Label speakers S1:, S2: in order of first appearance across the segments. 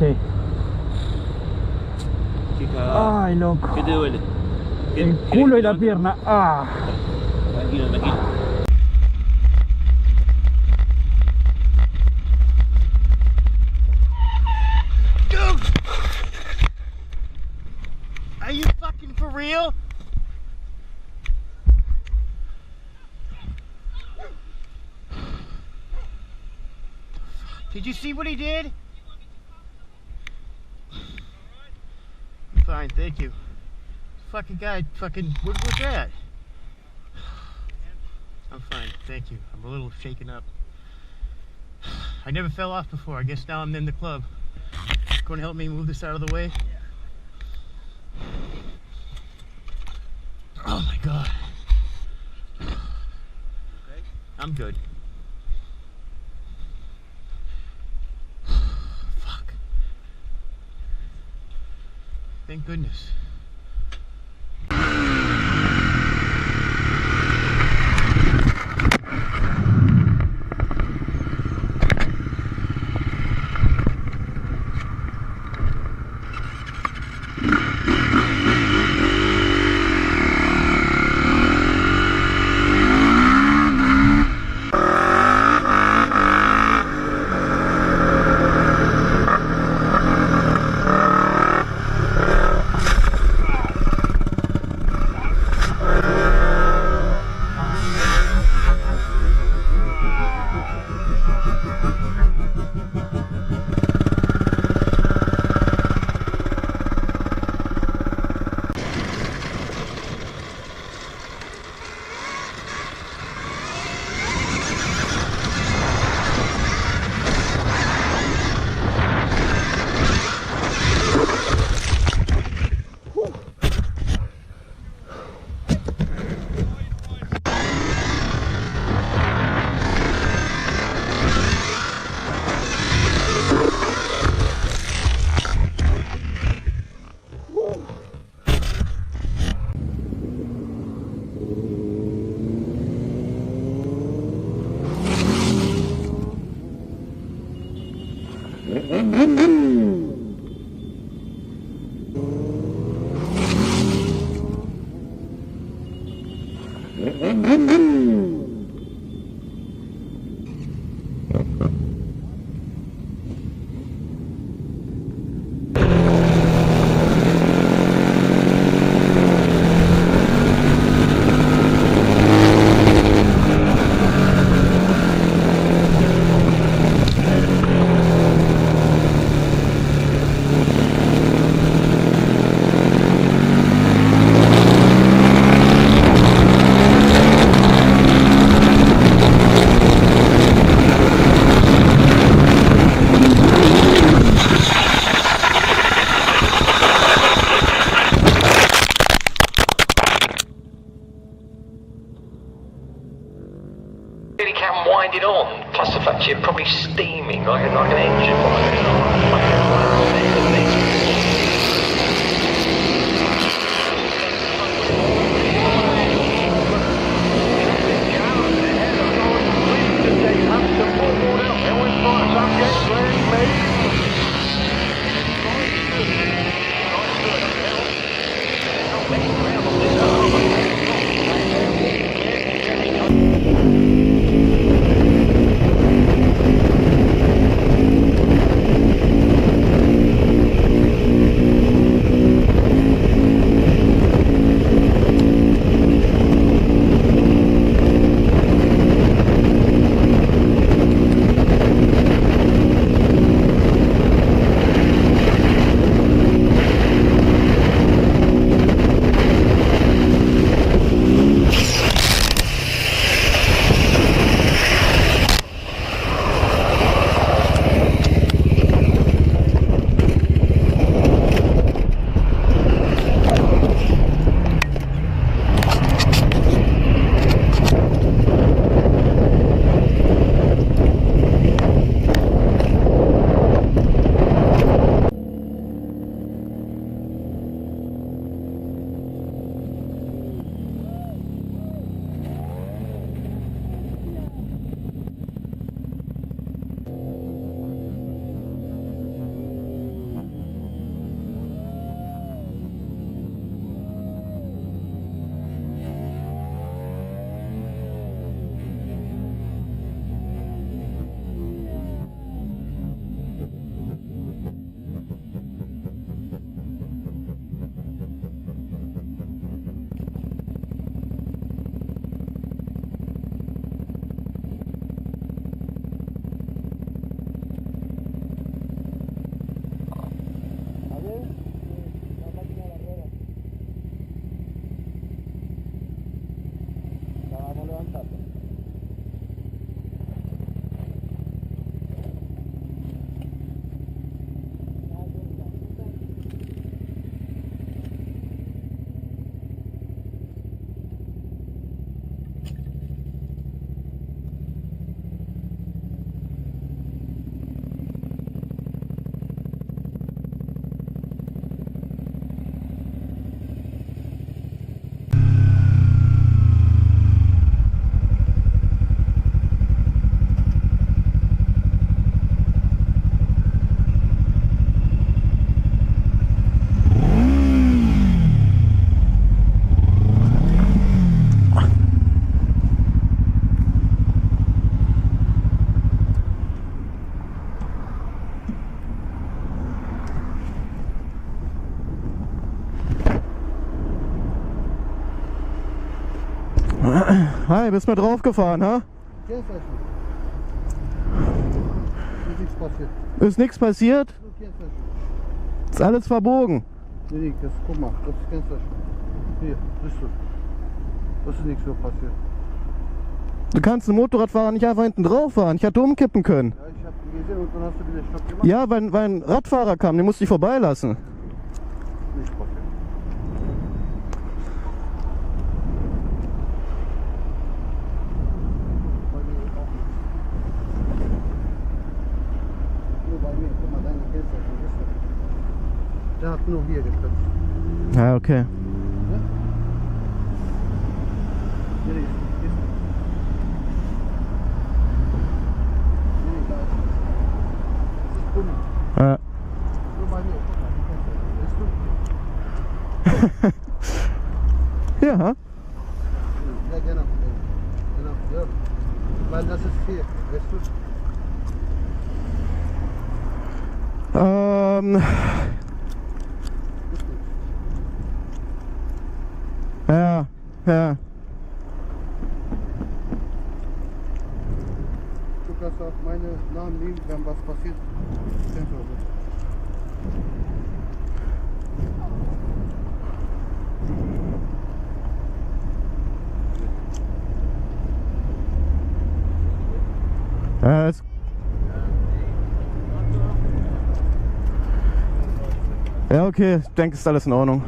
S1: Sì. Ay, loco.
S2: ¿Qué te duele?
S1: El culo y la pierna. Ah.
S2: Tranquilo, tranquilo.
S3: Are you fucking for real? Did you see what he did? I'm fine, thank you. Fucking guy, what was that? I'm fine, thank you. I'm a little shaken up. I never fell off before. I guess now I'm in the club. Going to help me move this out of the way? Oh my God. I'm good. Fuck. Thank goodness.
S4: Really can wind it on, plus the fact you're probably steaming like an engine.
S3: Hi, bist mir draufgefahren, ha?
S5: Kennst das nicht? Ist nichts passiert.
S3: Ist nichts passiert?
S5: Du kennst das nicht.
S3: Ist alles verbogen.
S5: Nee, das, guck mal, das kennst du schon. Hier, siehst du. Das ist nichts so passiert.
S3: Du kannst einen Motorradfahrer nicht einfach hinten drauf fahren. Ich hätte umkippen können.
S5: Ja, ich hab gesehen und dann hast du wieder Stopp gemacht.
S3: Ja, weil ein Radfahrer kam, den musste ich vorbeilassen.
S5: Nicht passiert. Bei mir auch nicht. Nur bei mir, guck mal, deine kennst du schon, siehst du. Der hat nur hier gekratzt.
S3: Ja, okay.
S5: Ja? Hier ist. Nee, da ist. Das ist Gummi.
S3: Ja.
S5: Nur bei mir, guck mal, die kennst du. Weißt du?
S3: Ja.
S5: Ja, genau. Genau, ja. Weil das ist hier, weißt du?
S3: Ja, ja.
S5: Du kannst auch meine Namen nehmen, wenn was passiert. Kennst du das?
S3: Ja, ist ja, okay, ich denke, ist alles in Ordnung.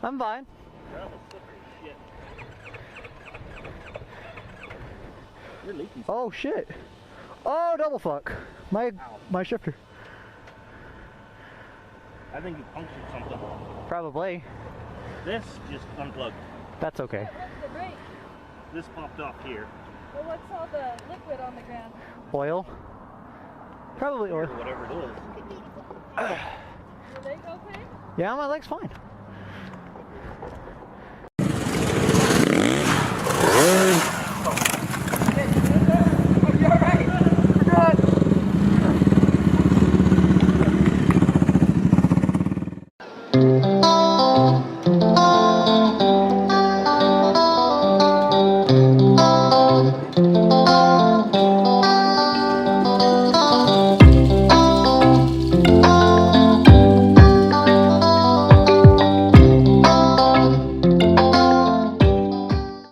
S6: I'm fine.
S2: You're leaking.
S6: Oh shit. Oh, double fuck. My shifter.
S2: I think you punctured something.
S6: Probably.
S2: This just unplugged.
S6: That's okay.
S7: The brake.
S2: This popped off here.
S7: Well, what's all the liquid on the ground?
S6: Oil. Probably
S2: Or
S6: oil.
S2: whatever it is.
S7: Your leg okay?
S6: Yeah, my leg's fine.